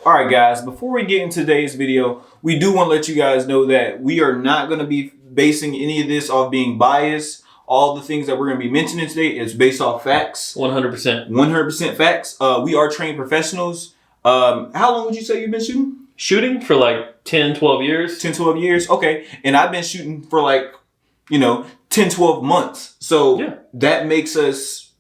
Alright guys, before we get into today's video, we do want to let you guys know that we are not going to be basing any of this off being biased. All the things that we're going to be mentioning today is based off facts. 100%. 100% facts. We are trained professionals. How long would you say you've been shooting? Shooting for like 10, 12 years. 10, 12 years? Okay. And I've been shooting for like, 10, 12 months. So yeah, that makes us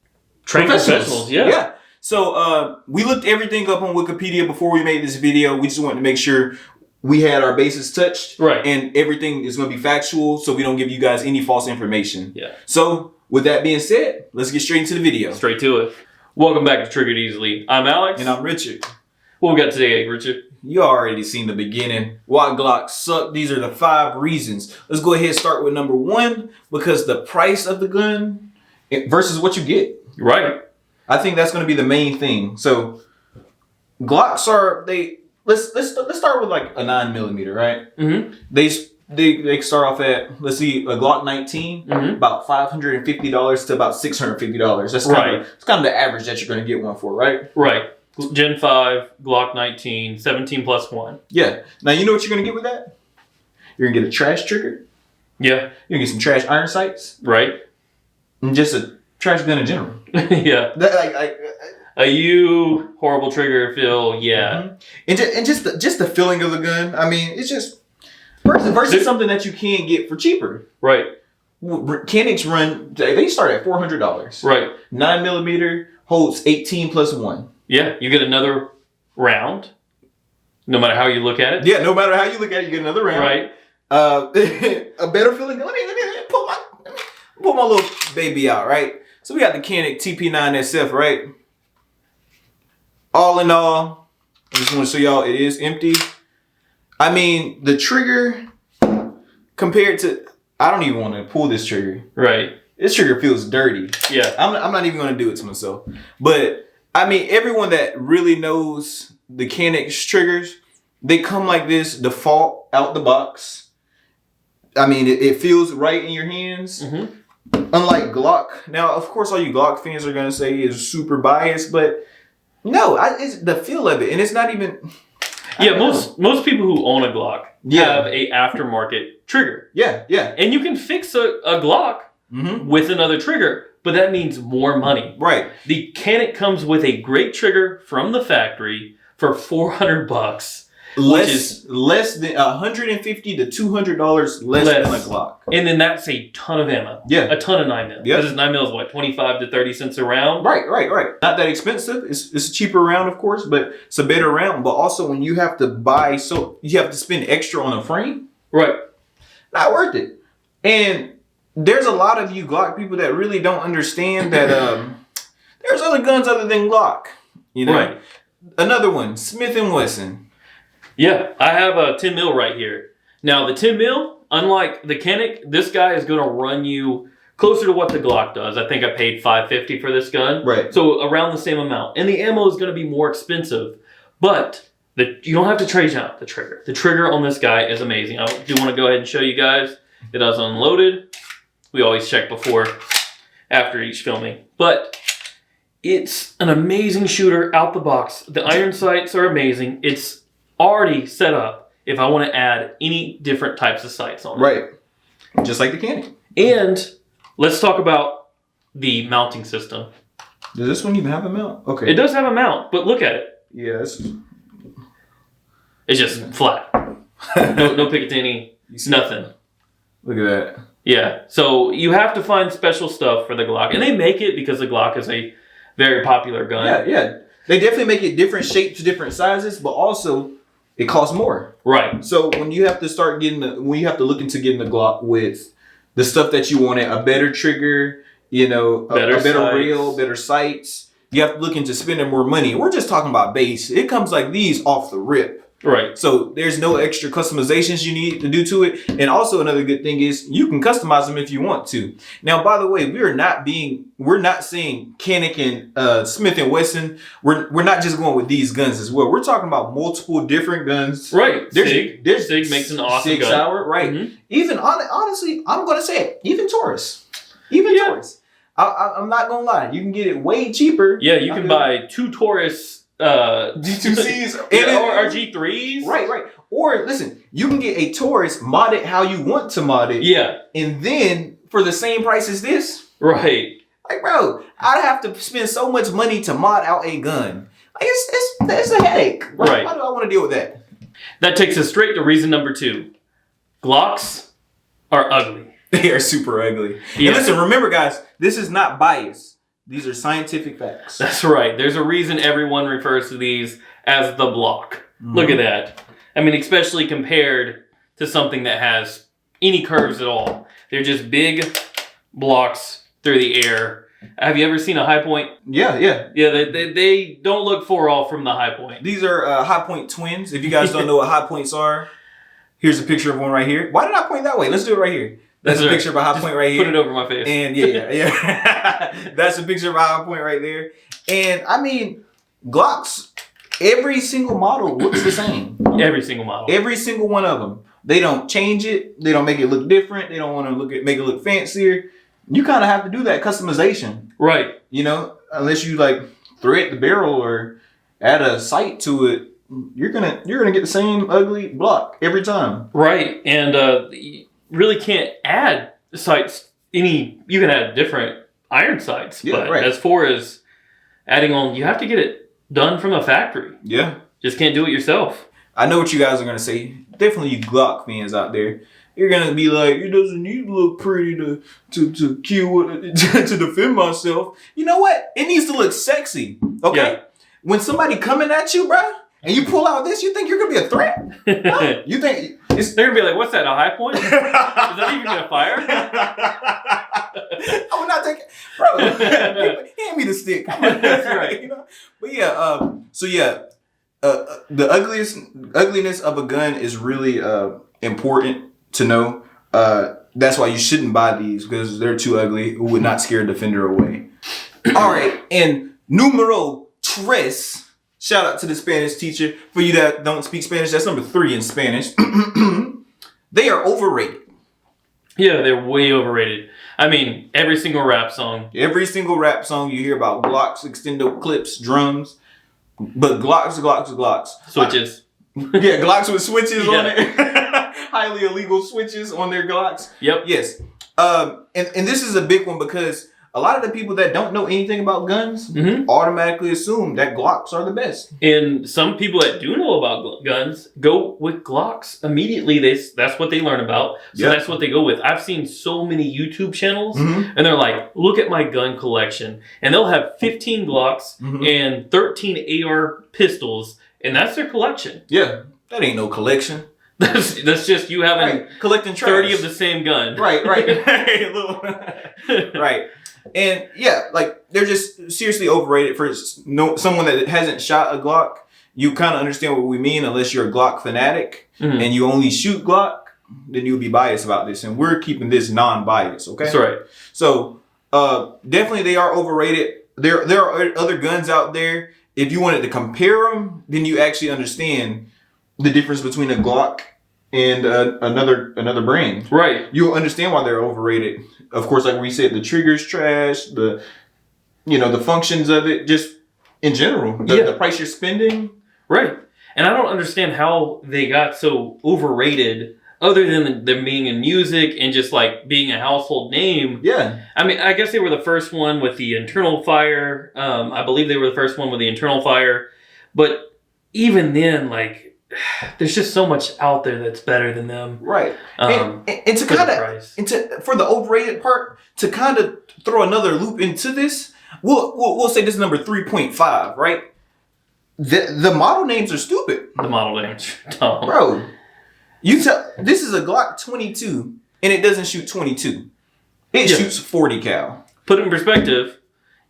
trained professionals. Yeah. So we looked everything up on Wikipedia before we made this video. We just wanted to make sure we had our bases touched. Right. And everything is going to be factual so we don't give you guys any false information. Yeah. So with that being said, let's get straight into the video. Straight to it. Welcome back to Triggered Easily. I'm Alex. And I'm Richard. What we got today, Richard? You already seen the beginning. Why Glocks suck. These are the 5 reasons. Let's go ahead and start with number 1, because the price of the gun versus what you get. Right. I think that's going to be the main thing. So Glocks are let's start with like a 9mm, right? Mm-hmm. They start off at, let's see, a Glock 19, about $550 to about $650. That's kind of the average that you're going to get one for, right? Right. Gen 5, Glock 19, 17 plus 1. Yeah. Now you know what you're going to get with that? You're going to get a trash trigger. Yeah. You're going to get some trash iron sights. Right. And just a trash gun in general. Yeah. A U, horrible trigger feel, yeah. And just the feeling of the gun. I mean, it's just versus something that you can get for cheaper. Right. Mechanics they start at $400. Right. 9mm holds 18 plus 1. Yeah, you get another round, no matter how you look at it. Yeah, no matter how you look at it, you get another round. Right. A better feeling. Let me pull my little baby out, right? So we got the Canik TP9SF, right? All in all, I just want to show y'all it is empty. I mean, the trigger compared to, I don't even want to pull this trigger. Right. This trigger feels dirty. Yeah. I'm not even going to do it to myself. But I mean, everyone that really knows the Canik triggers, they come like this default out the box. I mean, it feels right in your hands. Unlike Glock. Now, of course, all you Glock fans are going to say is super biased, but no, it's the feel of it. And it's not even... Yeah, most people who own a Glock have a aftermarket trigger. Yeah, yeah. And you can fix a Glock with another trigger, but that means more money. Right. The Canik comes with a great trigger from the factory for $400. Less than $150 to $200 less than a Glock. And then that's a ton of ammo. Yeah. A ton of 9mm. Yeah. Because 9mm is what, 25 to 30 cents a round? Right. Not that expensive. It's a cheaper round, of course, but it's a better round. But also when you have to buy, so you have to spend extra on a frame. Right. Not worth it. And there's a lot of you Glock people that really don't understand that there's other guns other than Glock. You know? Right. Another one, Smith & Wesson. Yeah, I have a 10 mil right here. Now the 10 mil, unlike the Canik, this guy is going to run you closer to what the Glock does. I think I paid $550 for this gun. Right. So around the same amount. And the ammo is going to be more expensive. But you don't have to trade out the trigger. The trigger on this guy is amazing. I do want to go ahead and show you guys. It is unloaded. We always check before, after each filming. But it's an amazing shooter out the box. The iron sights are amazing. It's already set up if I want to add any different types of sights on it. Right. Just like the Canik. And let's talk about the mounting system. Does this one even have a mount? Okay. It does have a mount, but look at it. Yes. It's just flat. No Picatinny, nothing. Look at that. Yeah. So you have to find special stuff for the Glock. And they make it because the Glock is a very popular gun. Yeah. They definitely make it different shapes, different sizes, but also it costs more. Right. So when you have to look into getting the Glock with the stuff that you wanted, a better trigger, a better rail, better sights, you have to look into spending more money. We're just talking about base. It comes like these off the rip. Right. So there's no extra customizations you need to do to it. And also another good thing is you can customize them if you want to. Now, by the way, we're not saying Canik and Smith & Wesson. We're not just going with these guns as well. We're talking about multiple different guns. Right. Sig makes an awesome Sig gun. Sauer, right. Even, honestly, I'm going to say it, even Taurus. Taurus. I'm not going to lie. You can get it way cheaper. Yeah, you can buy 2 Taurus G2Cs or G3s. Right. Or listen, you can get a Taurus, mod it how you want to mod it. Yeah. And then for the same price as this. Right. Like, bro, I'd have to spend so much money to mod out a gun. Like, it's a headache. Why do I want to deal with that? That takes us straight to reason number 2. Glocks are ugly. They are super ugly. Yeah. And listen, remember, guys, this is not bias. These are scientific facts. That's right. There's a reason everyone refers to these as the block. Mm-hmm. Look at that. I mean, especially compared to something that has any curves at all. They're just big blocks through the air. Have you ever seen a high point? Yeah. Yeah, they don't look far off from the high point. These are high point twins. If you guys don't know what high points are, here's a picture of one right here. Why did I point that way? Let's do it right here. That's a picture of a high point right here. Put it over my face. And yeah. That's a picture of a high point right there. And I mean, Glocks, every single model looks the same. Every single model. Every single one of them. They don't change it. They don't make it look different. They don't want to make it look fancier. You kind of have to do that customization. Right. You know, unless you like thread the barrel or add a sight to it, you're gonna get the same ugly block every time. Right. And you really can't add sights you can add different iron sights, but as far as adding on, you have to get it done from the factory. Yeah. Just can't do it yourself. I know what you guys are gonna say. Definitely you Glock fans out there. You're gonna be like, it doesn't need to look pretty to kill to defend myself. You know what? It needs to look sexy. Okay. Yeah. When somebody coming at you, bro, and you pull out this, you think you're gonna be a threat? No. You think they're gonna be like, what's that? A high point? Is that even gonna fire? I would not take it, bro. Hand me the stick. That's right. You know? But yeah. So yeah. The ugliness of a gun is really important to know. That's why you shouldn't buy these, because they're too ugly. It would not scare a defender away. All right, and numero tres. Shout out to the Spanish teacher. For you that don't speak Spanish, that's number 3 in Spanish. They are overrated. Yeah, they're way overrated. I mean, every single rap song you hear about Glocks, extendo clips, drums. But Glocks. Switches. Yeah, Glocks with switches on it. Highly illegal switches on their Glocks. Yep. Yes. And this is a big one because a lot of the people that don't know anything about guns automatically assume that Glocks are the best. And some people that do know about guns go with Glocks immediately. That's what they learn about. So that's what they go with. I've seen so many YouTube channels and they're like, look at my gun collection. And they'll have 15 Glocks and 13 AR pistols. And that's their collection. Yeah. That ain't no collection. That's just you having collecting trash. 30 of the same gun. Right. Right. And yeah, like they're just seriously overrated. For someone that hasn't shot a Glock, you kind of understand what we mean. Unless you're a Glock fanatic and you only shoot Glock, then you'll be biased about this. And we're keeping this non-biased. Okay, that's right. So definitely they are overrated. There are other guns out there. If you wanted to compare them, then you actually understand the difference between a Glock and another brand. Right. You'll understand why they're overrated. Of course, like we said, the trigger's trash, the functions of it, just in general. The price you're spending. Right. And I don't understand how they got so overrated other than them being in music and just like being a household name. Yeah. I mean, I guess they were the first one with the internal fire. I believe they were the first one with the internal fire. But even then, like, there's just so much out there that's better than them. Right. And to kind of, for the overrated part, to kind of throw another loop into this, we'll say this is number 3.5, right? The model names are stupid. The model names are dumb. Bro, this is a Glock 22 and it doesn't shoot 22. It shoots 40 cal. Put it in perspective,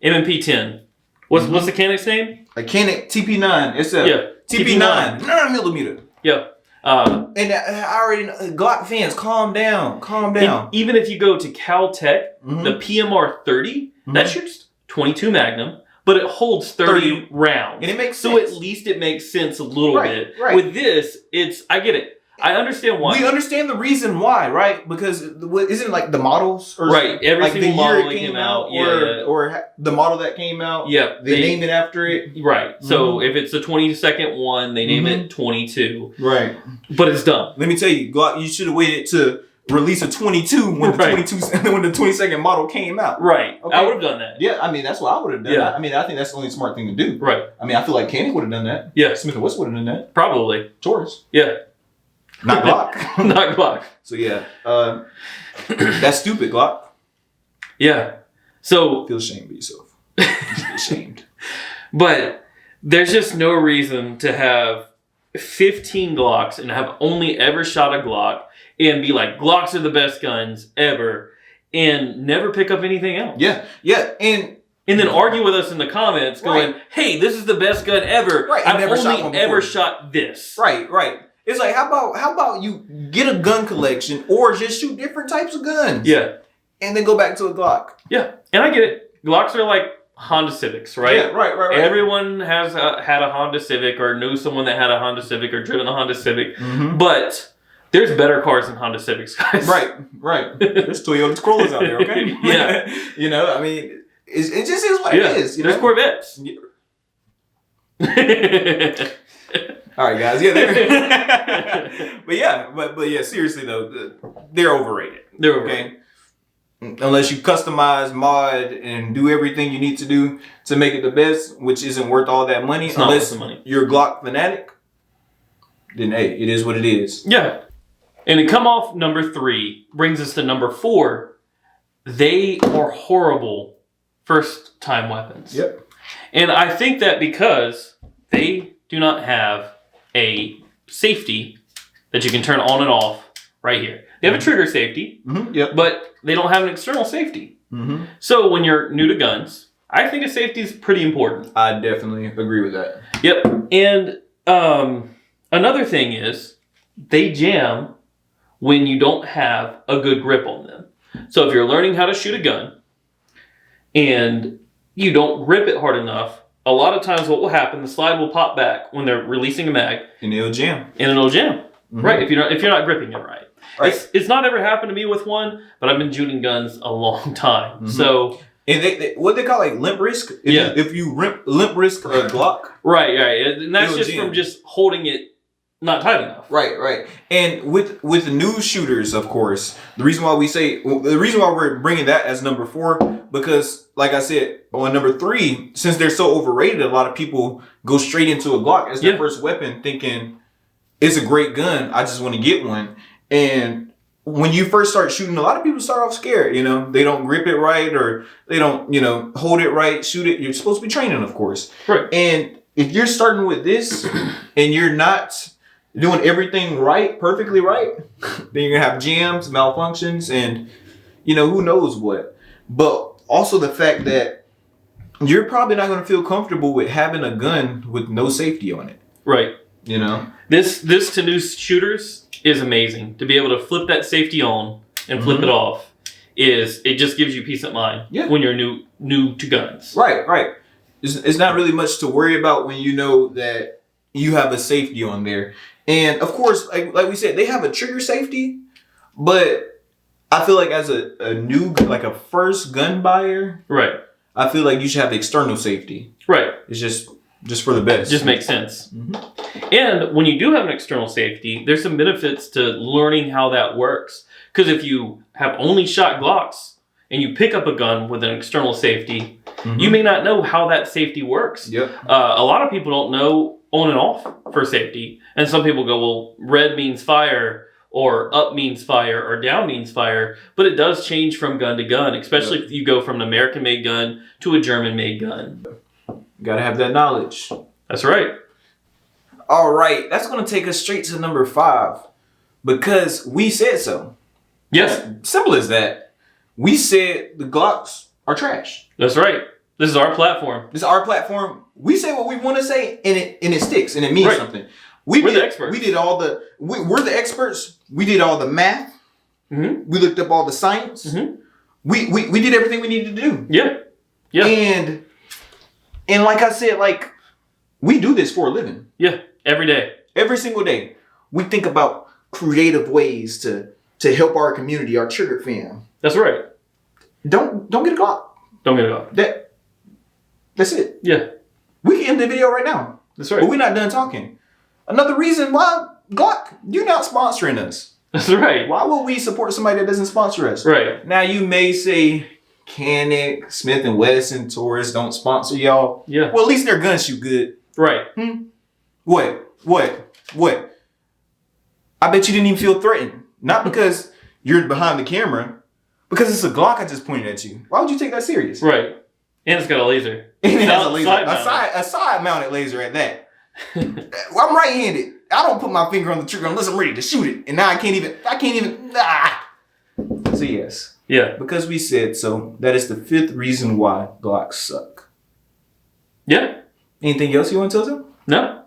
M&P 10. What's the Canik's name? A Canik TP9. It's a TP9. 9mm. Yeah. And I already know, Glock fans, calm down. Even if you go to Caltech, the PMR 30, that shoots 22 Magnum, but it holds 30 rounds. And it makes sense. So at least it makes sense a little bit. Right. With this, I get it. I understand why. We understand the reason why, right? Because isn't it like the models or right? Every like single the year model it that came out, or the model that came out. Yeah, they name it after it. Right. So if it's the 22nd one, they name it 22. Right. But it's done. Let me tell you, Glock, you should have waited to release a 22 when the 22nd model came out. Right. Okay. I would have done that. Yeah, I mean that's what I would have done. Yeah. I mean I think that's the only smart thing to do. Right. I mean I feel like Candy would have done that. Yeah. Smith & Wesson would have done that. Probably. Taurus. Yeah. Not Glock. Not Glock. So yeah, that's stupid, Glock. Yeah. So Feel ashamed of yourself. You should be ashamed. But there's just no reason to have 15 Glocks and have only ever shot a Glock and be like, Glocks are the best guns ever, and never pick up anything else. Yeah, and then argue with us in the comments going, right. Hey, this is the best gun ever. Right, I've never shot one only ever before. shot this. Right. It's like how about you get a gun collection or just shoot different types of guns? Yeah. And then go back to a Glock. Yeah. And I get it. Glocks are like Honda Civics, right? Yeah, right. Everyone has had a Honda Civic or knew someone that had a Honda Civic or driven a Honda Civic. But there's better cars than Honda Civics, guys. Right. There's Toyota Corollas out there, okay? Yeah. You know, I mean, it just is what it is. There's Corvettes. All right, guys. Yeah, but yeah, seriously though, they're overrated. They're overrated. Okay. Unless you customize, mod, and do everything you need to do to make it the best, which isn't worth all that money. It's not unless worth the money. You're a Glock fanatic, then hey, it is what it is. Yeah. And to come off number 3 brings us to number 4. They are horrible first-time weapons. Yep. And I think that because they do not have a safety that you can turn on and off right here. They have a trigger safety, but they don't have an external safety. So when you're new to guns, I think a safety is pretty important. I definitely agree with that. Yep. And another thing is they jam when you don't have a good grip on them. So if you're learning how to shoot a gun and you don't grip it hard enough, a lot of times what will happen, the slide will pop back when they're releasing a mag. And it'll jam. And it'll jam. Right, if you're not gripping it right. It's not ever happened to me with one, but I've been shooting guns a long time. So and they what they call like limp wrist. If you limp wrist a Glock. Right, and that's just from just holding it not tight enough. Right. And with the new shooters, of course, the reason why we're bringing that as number 4, because like I said, on number 3, since they're so overrated, a lot of people go straight into a Glock as their first weapon, thinking it's a great gun. I just want to get one. And when you first start shooting, a lot of people start off scared. You know, they don't grip it right, or they don't, hold it right, shoot it. You're supposed to be training, of course. Right. And if you're starting with this and you're not doing everything right, perfectly right, then you're gonna have jams, malfunctions, and who knows what. But also the fact that you're probably not gonna feel comfortable with having a gun with no safety on it. Right. This to new shooters is amazing. To be able to flip that safety on and flip it off it just gives you peace of mind when you're new to guns. Right. It's not really much to worry about when you know that you have a safety on there. And of course, like we said, they have a trigger safety, but I feel like as a new, like a first gun buyer, right, I feel like you should have the external safety. Right. It's just for the best. Just makes sense. And when you do have an external safety, there's some benefits to learning how that works. Because if you have only shot Glocks and you pick up a gun with an external safety, you may not know how that safety works. Yep. A lot of people don't know on and off for safety. And some people go, well, red means fire, or up means fire, or down means fire. But it does change from gun to gun, especially if you go from an American-made gun to a German-made gun. Gotta have that knowledge. That's right. All right, that's gonna take us straight to number 5, because we said so. Yes. Simple as that. We said the Glocks are trash. That's right. This is our platform. This is our platform. We say what we want to say, and it sticks, and it means something. We're the experts. We're the experts. We did all the math. We looked up all the science. We did everything we needed to do. Yeah. And like I said, we do this for a living. Yeah. Every day. Every single day. We think about creative ways to help our community, our trigger fam. That's right. Don't get a Glock. Don't get a Glock. That's it. Yeah. We can end the video right now. That's right. But we're not done talking. Another reason why Glock, you're not sponsoring us. That's right. Why would we support somebody that doesn't sponsor us? Right. Now you may say Canik, Smith & Wesson, Taurus don't sponsor y'all. Yeah. Well, at least their guns shoot good. Right. What? I bet you didn't even feel threatened. Not because you're behind the camera, because it's a Glock I just pointed at you. Why would you take that serious? Right. And it's got a laser. And it has a laser. Side-mounted. A side-mounted laser at that. Well, I'm right-handed. I don't put my finger on the trigger unless I'm ready to shoot it. And now I can't even. So yes. Yeah. Because we said so, that is the 5th reason why Glocks suck. Yeah. Anything else you want to tell them? No.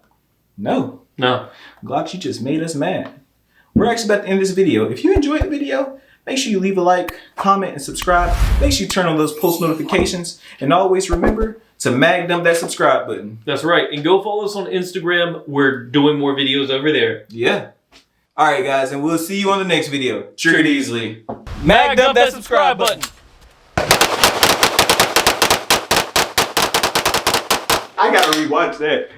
No. Glocks, you just made us mad. We're actually about to end this video. If you enjoyed the video, make sure you leave a like, comment, and subscribe. Make sure you turn on those post notifications. And always remember to mag dump that subscribe button. That's right. And go follow us on Instagram. We're doing more videos over there. Yeah. All right, guys, and we'll see you on the next video. Triggered easily. Mag dump that subscribe button. I gotta rewatch that.